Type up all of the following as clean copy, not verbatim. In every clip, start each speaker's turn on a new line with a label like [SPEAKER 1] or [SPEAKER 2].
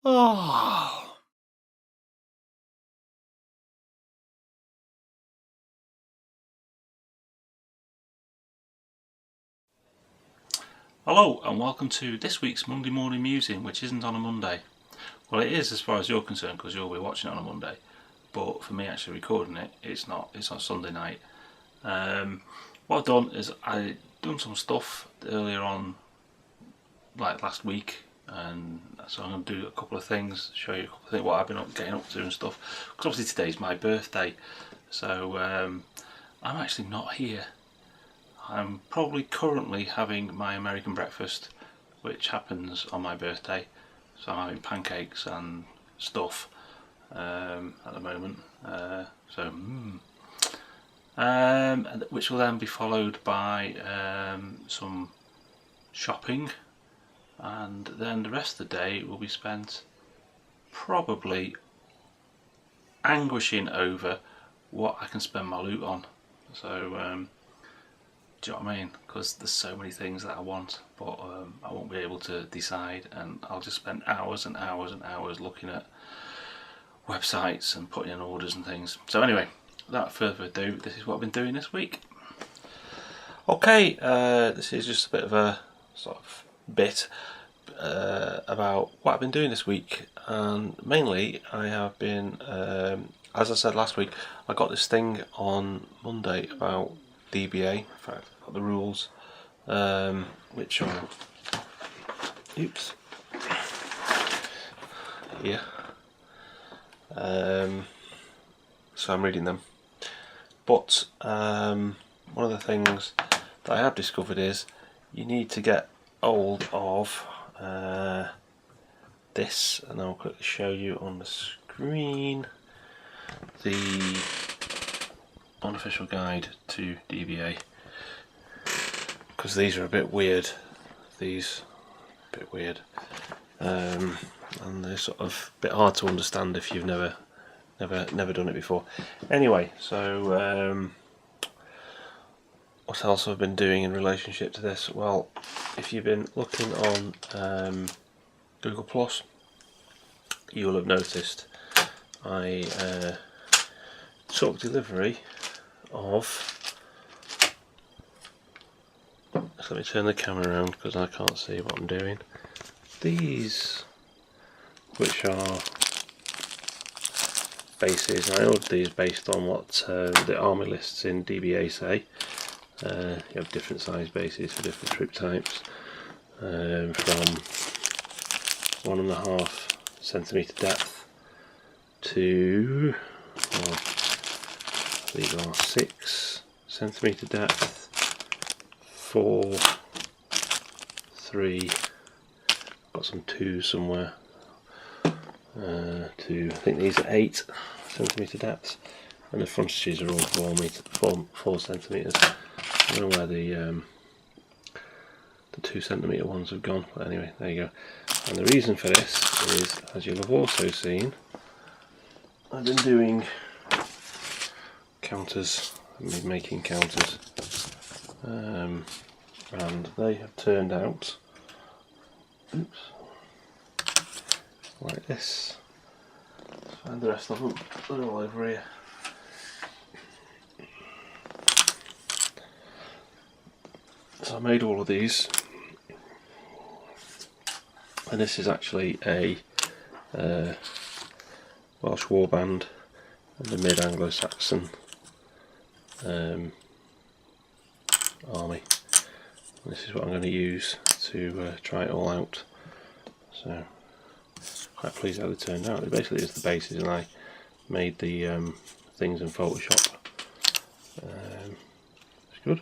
[SPEAKER 1] Oh. Hello and welcome to this week's Monday morning musing, which isn't on a Monday. Well, it is as far as you're concerned because you'll be watching it on a Monday, but for me actually recording it, it's not. It's on Sunday night. What I've done is I've done some stuff earlier on, like last week, and so I'm going to do a couple of things, show you a couple of things, what I've been getting up to and stuff, because obviously today's my birthday, so I'm actually not here. I'm probably currently having my American breakfast, which happens on my birthday, so I'm having pancakes and stuff at the moment, which will then be followed by some shopping, and then the rest of the day will be spent probably anguishing over what I can spend my loot on. So do you know what I mean? Because there's so many things that I want, but I won't be able to decide, and I'll just spend hours and hours and hours looking at websites and putting in orders and things. So anyway, without further ado, this is what I've been doing this week. Okay, this is just a bit of a sort of bit about what I've been doing this week, and mainly I have been, as I said last week, I got this thing on Monday about DBA. In fact, I've got the rules, which are, oops, here. So I'm reading them. But one of the things that I have discovered is you need to get hold of this, and I'll quickly show you on the screen the unofficial guide to DBA, because these are a bit weird. And they're sort of a bit hard to understand if you've never done it before. Anyway, so what else have I been doing in relationship to this? Well, if you've been looking on Google Plus, you will have noticed I took delivery of, so let me turn the camera around because I can't see what I'm doing, these, which are bases. I ordered these based on what the army lists in DBA say. You have different size bases for different troop types, from 1.5 centimetre depth to, well, these are 6 centimetre depth, 4, 3, got some 2 somewhere, to, I think these are 8 centimetre depths, and the frontages are all 4 centimetres. I don't know where the 2 centimetre ones have gone, but anyway, there you go. And the reason for this is, as you'll have also seen, I've been doing counters. I've been making counters, and they have turned out, oops, like this. Let's find the rest of them. They're all over here. So I made all of these, and this is actually a Welsh warband and the Mid-Anglo-Saxon army. And this is what I'm going to use to try it all out. So quite pleased how they turned out. It basically is the bases, and I made the things in Photoshop. It's good.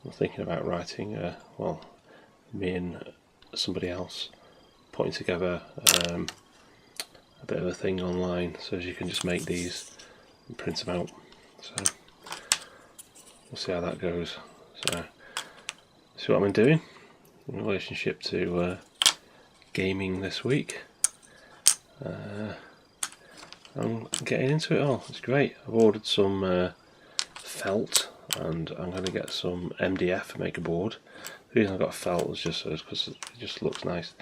[SPEAKER 1] I'm thinking about writing, well, me and somebody else putting together a bit of a thing online, so as you can just make these and print them out. So we'll see how that goes. So see what I've been doing in relationship to gaming this week. I'm getting into it all. It's great. I've ordered some felt, and I'm going to get some MDF to make a board. The reason I got felt is just because it just looks nice.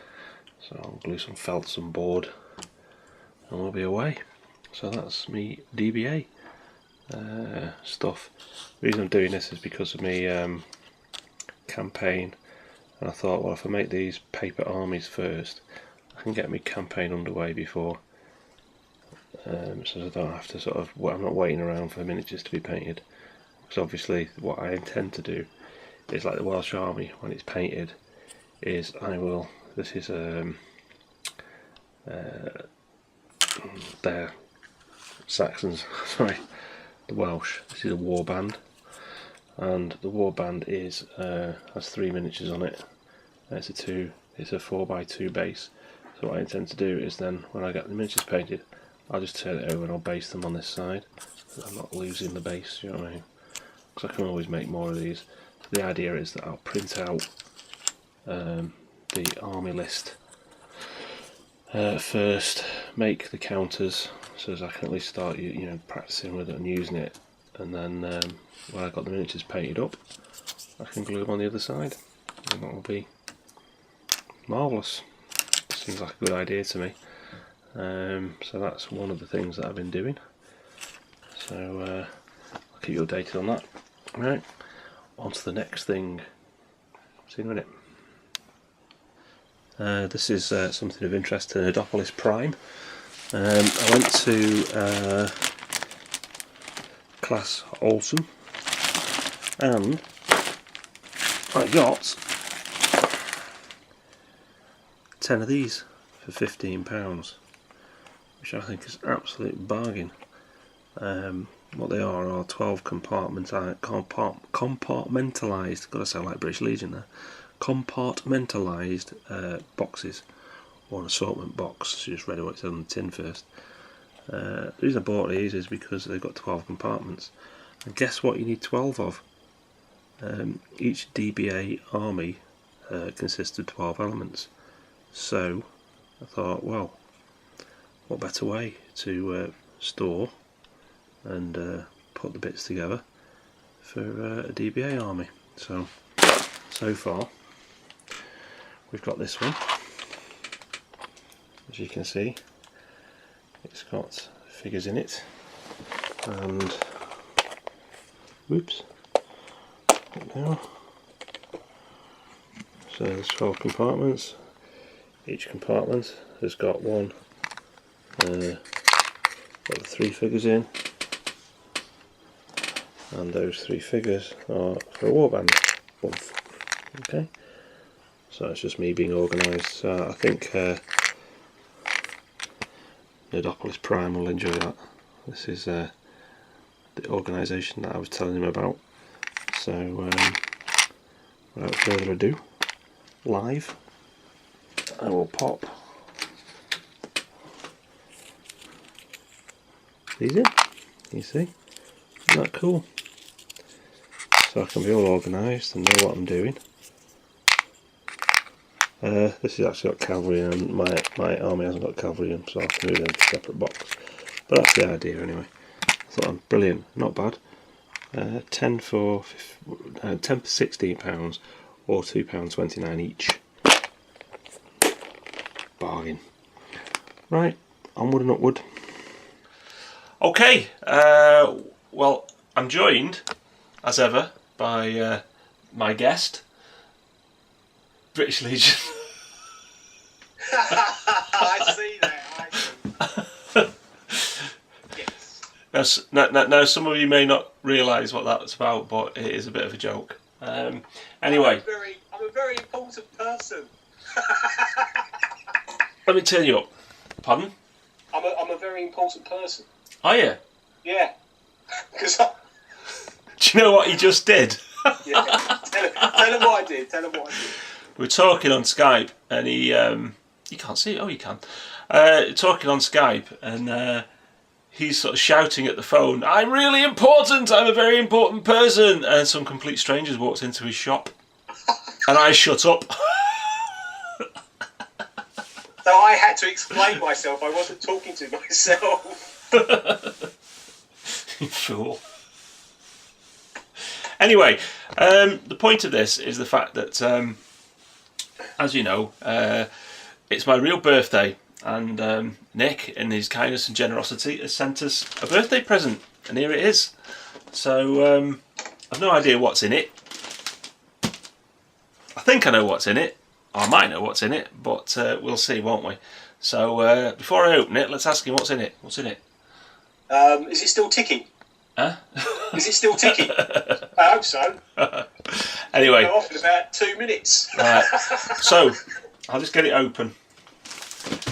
[SPEAKER 2] So I'll glue some felts and board and we'll be away. So that's me DBA stuff. The reason I'm doing this is because of me campaign, and I thought, well, if I make these paper armies first, I can get my campaign underway before, so I don't have to sort of, I'm not waiting around for miniatures to be painted. Because obviously what I intend to do is like the Welsh Army, when it's painted, is this is they're Saxons, sorry, the Welsh. This is a war band, and the war band has 3 miniatures on it. It's a 4x2 base. So what I intend to do is then, when I get the miniatures painted, I'll just turn it over and I'll base them on this side. So I'm not losing the base, you know what I mean? Because I can always make more of these. So the idea is that I'll print out the army list first, make the counters so as I can at least start practicing with it and using it, and then when I've got the miniatures painted up, I can glue them on the other side, and that will be marvellous. Seems like a good idea to me. So that's one of the things that I've been doing. So I'll keep you updated on that. Right, on to the next thing. See you in a minute. This is something of interest to Nerdopolis Prime. I went to Class Olsen and I got 10 of these for £15, which I think is an absolute bargain. What they are 12 compartmentalised, gotta sound like British Legion there, compartmentalised boxes, or an assortment box. So just read what it said on the tin first. The reason I bought these is because they've got 12 compartments, and guess what you need 12 of? Each DBA army consists of 12 elements, so I thought, well, what better way to store and put the bits together for a DBA army. So far we've got this one. As you can see, it's got figures in it, and whoops, now. So there's 12 compartments. Each compartment has got got the 3 figures in, and those 3 figures are for a warband. Okay, so it's just me being organised. So I think Nerdopolis Prime will enjoy that. This is the organisation that I was telling him about. So without further ado, live, I will pop these in. You see, isn't that cool? So I can be all organised and know what I'm doing. This has actually got cavalry, and my army hasn't got cavalry in, so I have to move them to a separate box. But that's the idea anyway. I thought, brilliant, not bad. 10 for £16 or £2.29 each. Bargain. Right, onward and upward. Okay, well, I'm joined, as ever, by my guest, British Legion.
[SPEAKER 3] I see that.
[SPEAKER 1] Yes. Now, some of you may not realise what that's about, but it is a bit of a joke. Anyway,
[SPEAKER 3] I'm a very important person.
[SPEAKER 1] Let me turn you up. Pardon?
[SPEAKER 3] I'm a very important person.
[SPEAKER 1] Are you?
[SPEAKER 3] Yeah. Because
[SPEAKER 1] do you know what he just did?
[SPEAKER 3] Yeah. Tell him what I did.
[SPEAKER 1] We're talking on Skype, and he you can't see it. Oh, you can. Talking on Skype, and he's sort of shouting at the phone, "I'm really important. I'm a very important person." And some complete strangers walked into his shop, and I shut up.
[SPEAKER 3] So I had to explain myself. I wasn't talking to myself.
[SPEAKER 1] You fool. Anyway, the point of this is the fact that, as you know, it's my real birthday, and Nick, in his kindness and generosity, has sent us a birthday present, and here it is. So I've no idea what's in it. I think I know what's in it. I might know what's in it, but we'll see, won't we? So before I open it, let's ask him what's in it. What's in it?
[SPEAKER 3] Is it still ticking?
[SPEAKER 1] Huh?
[SPEAKER 3] Is it still ticking? I hope so.
[SPEAKER 1] Anyway.
[SPEAKER 3] Go off in about 2 minutes.
[SPEAKER 1] Right. So, I'll just get it open.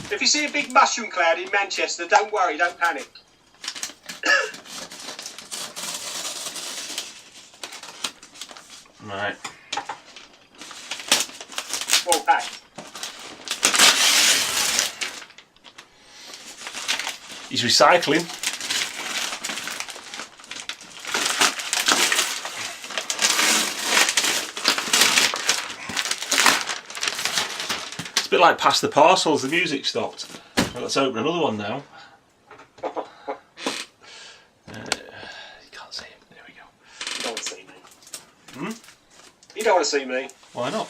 [SPEAKER 3] If you see a big mushroom cloud in Manchester, don't worry, don't panic.
[SPEAKER 1] Right.
[SPEAKER 3] Well packed.
[SPEAKER 1] He's recycling. It's a bit like Pass the Parcels, the music stopped. Well, let's open another one now. You can't see it. There we go.
[SPEAKER 3] You don't want to see me.
[SPEAKER 1] Hmm?
[SPEAKER 3] You don't want to see me.
[SPEAKER 1] Why not?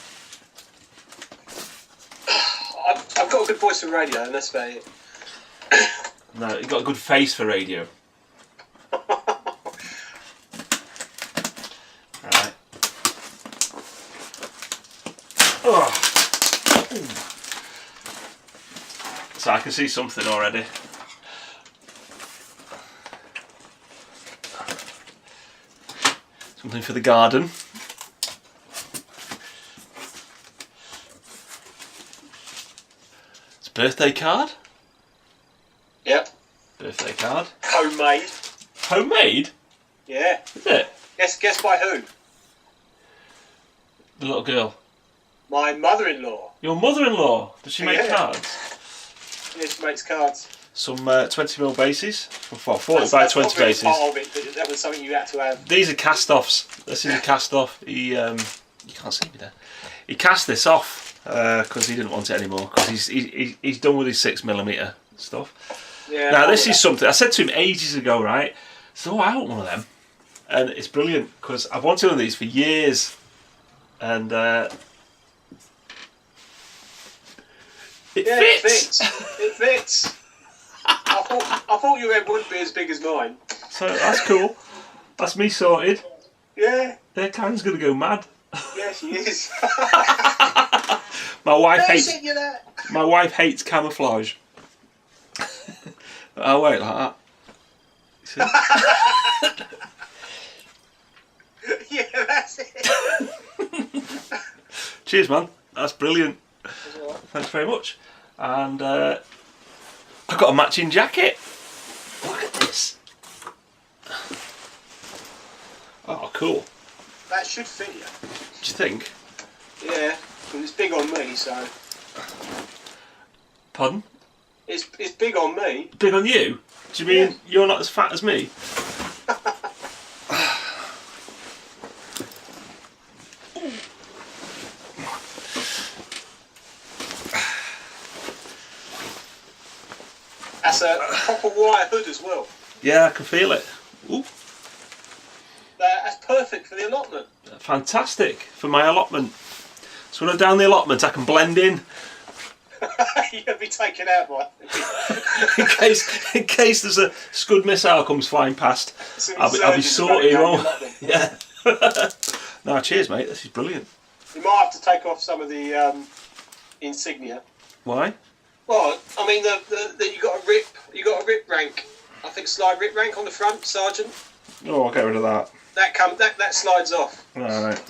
[SPEAKER 3] I've got a good voice for radio, and that's about it.
[SPEAKER 1] No, you've got a good face for radio. Right. Oh. So I can see something already. Something for the garden. It's a birthday card.
[SPEAKER 3] Yep.
[SPEAKER 1] Birthday card.
[SPEAKER 3] Homemade.
[SPEAKER 1] Homemade?
[SPEAKER 3] Yeah.
[SPEAKER 1] Is it?
[SPEAKER 3] Guess by who?
[SPEAKER 1] The little girl.
[SPEAKER 3] My mother-in-law.
[SPEAKER 1] Your mother-in-law. Does she make
[SPEAKER 3] Yeah.
[SPEAKER 1] cards?
[SPEAKER 3] Yeah, she makes cards.
[SPEAKER 1] Some 20mm bases. Well, 40 by 20
[SPEAKER 3] not really
[SPEAKER 1] bases.
[SPEAKER 3] part of it, but that was something you had to have.
[SPEAKER 1] These are cast-offs. This is a cast-off. He, you can't see me there. He cast this off because he didn't want it anymore. Because he's done with his 6mm stuff.
[SPEAKER 3] Yeah.
[SPEAKER 1] Now this is something I said to him ages ago, right? So I want one of them, and it's brilliant because I've wanted one of these for years, and it fits.
[SPEAKER 3] It fits. I thought your head wouldn't be as big as mine.
[SPEAKER 1] So that's cool. That's me sorted.
[SPEAKER 3] Yeah.
[SPEAKER 1] Their Karen's gonna go mad.
[SPEAKER 3] Yeah, she is.
[SPEAKER 1] My wife
[SPEAKER 3] They
[SPEAKER 1] hates.
[SPEAKER 3] sent you that.
[SPEAKER 1] My wife hates camouflage. I'll wait like that. See?
[SPEAKER 3] Yeah, that's it.
[SPEAKER 1] Cheers, man. That's brilliant.
[SPEAKER 3] That's all right.
[SPEAKER 1] Thanks very much. And I've got a matching jacket. Look at this. Oh, cool.
[SPEAKER 3] That should fit you.
[SPEAKER 1] Do you think?
[SPEAKER 3] Yeah, because it's big on me, so.
[SPEAKER 1] Pardon?
[SPEAKER 3] It's big on me.
[SPEAKER 1] Big on you? Do you mean
[SPEAKER 3] Yeah.
[SPEAKER 1] you're not as fat as me?
[SPEAKER 3] That's a proper wire hood as well.
[SPEAKER 1] Yeah, I can feel it. Ooh,
[SPEAKER 3] That's perfect for the allotment.
[SPEAKER 1] fantastic for my allotment. So when I'm down the allotment, I can blend in
[SPEAKER 3] You'll be taken out by.
[SPEAKER 1] in case there's a Scud missile comes flying past. I'll be sorted. Won't I? Yeah. No, cheers, mate. This is brilliant.
[SPEAKER 3] You might have to take off some of the insignia.
[SPEAKER 1] Why?
[SPEAKER 3] Well, I mean, you got a rip rank. I think slide rip rank on the front, Sergeant.
[SPEAKER 1] Oh, I'll get rid of that.
[SPEAKER 3] That slides off.
[SPEAKER 1] Alright.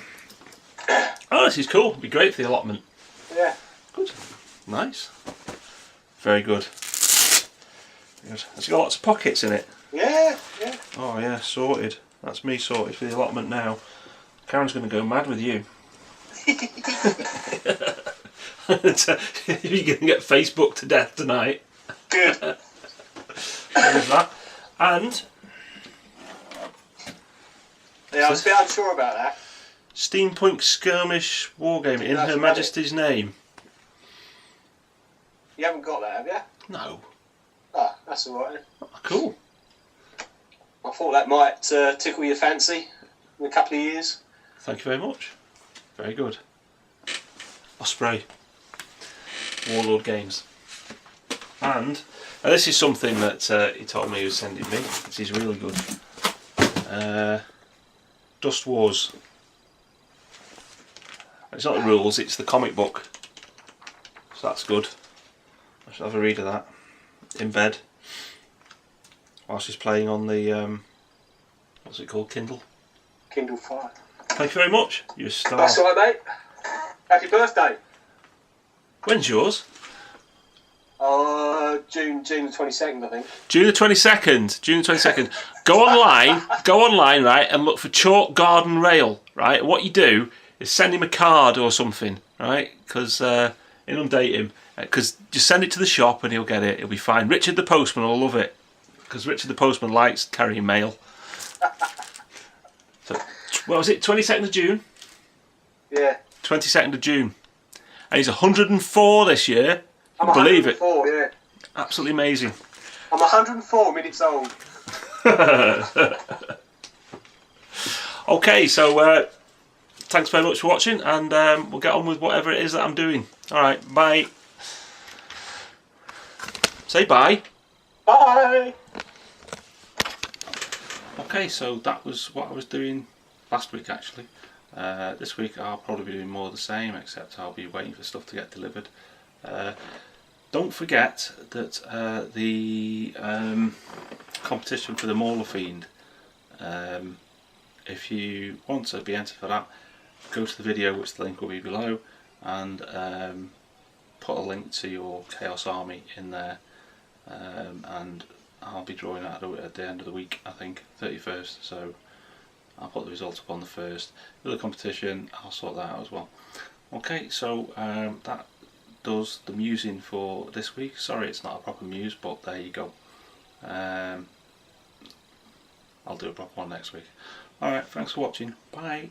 [SPEAKER 1] Oh, this is cool. It'd be great for the allotment.
[SPEAKER 3] Yeah.
[SPEAKER 1] Good. Nice. Very good. Good. It's got lots of pockets in it.
[SPEAKER 3] Yeah, yeah.
[SPEAKER 1] Oh yeah, sorted. That's me sorted for the allotment now. Karen's going to go mad with you. You're going to get Facebook to death tonight.
[SPEAKER 3] Good.
[SPEAKER 1] There's that. And
[SPEAKER 3] Yeah, I was a bit unsure about that.
[SPEAKER 1] Steampunk Skirmish Wargame in
[SPEAKER 3] That's
[SPEAKER 1] Her
[SPEAKER 3] right.
[SPEAKER 1] Majesty's name.
[SPEAKER 3] You haven't got that, have you?
[SPEAKER 1] No.
[SPEAKER 3] Ah, that's all right. Then.
[SPEAKER 1] Oh, cool.
[SPEAKER 3] I thought that might tickle your fancy in a couple of years.
[SPEAKER 1] Thank you very much. Very good. Osprey. Warlord Games. And this is something that he told me he was sending me. This is really good. Dust Wars. It's not the rules, it's the comic book. So that's good. I should have a read of that in bed while she's playing on the what's it called? Kindle.
[SPEAKER 3] Kindle Fire.
[SPEAKER 1] Thank you very much. You're a star.
[SPEAKER 3] That's all right, mate. Happy birthday.
[SPEAKER 1] When's yours?
[SPEAKER 3] June the 22nd, I think.
[SPEAKER 1] June the 22nd. June the 22nd. Go online, right, and look for Chalk Garden Rail, right? What you do is send him a card or something, right? Because inundate him. Because just send it to the shop and he'll get it. He'll be fine. Richard the Postman will love it. Because Richard the Postman likes carrying mail. So, what was it? 22nd of June?
[SPEAKER 3] Yeah.
[SPEAKER 1] 22nd of June. And he's 104 this year.
[SPEAKER 3] I'm
[SPEAKER 1] Believe it.
[SPEAKER 3] 104, yeah.
[SPEAKER 1] Absolutely amazing.
[SPEAKER 3] I'm 104 minutes old.
[SPEAKER 1] Okay, so thanks very much for watching, and we'll get on with whatever it is that I'm doing. Alright, bye. Say bye.
[SPEAKER 3] Bye.
[SPEAKER 1] Okay, so that was what I was doing last week actually. This week I'll probably be doing more of the same, except I'll be waiting for stuff to get delivered. Don't forget that the competition for the Mauler Fiend, if you want to be entered for that, go to the video, which the link will be below, and put a link to your Chaos Army in there, and I'll be drawing that at the end of the week, I think, 31st, so I'll put the results up on the 1st. With the competition, I'll sort that out as well. Okay, so that does the musing for this week. Sorry it's not a proper muse, but there you go. I'll do a proper one next week. Alright, thanks for watching. Bye.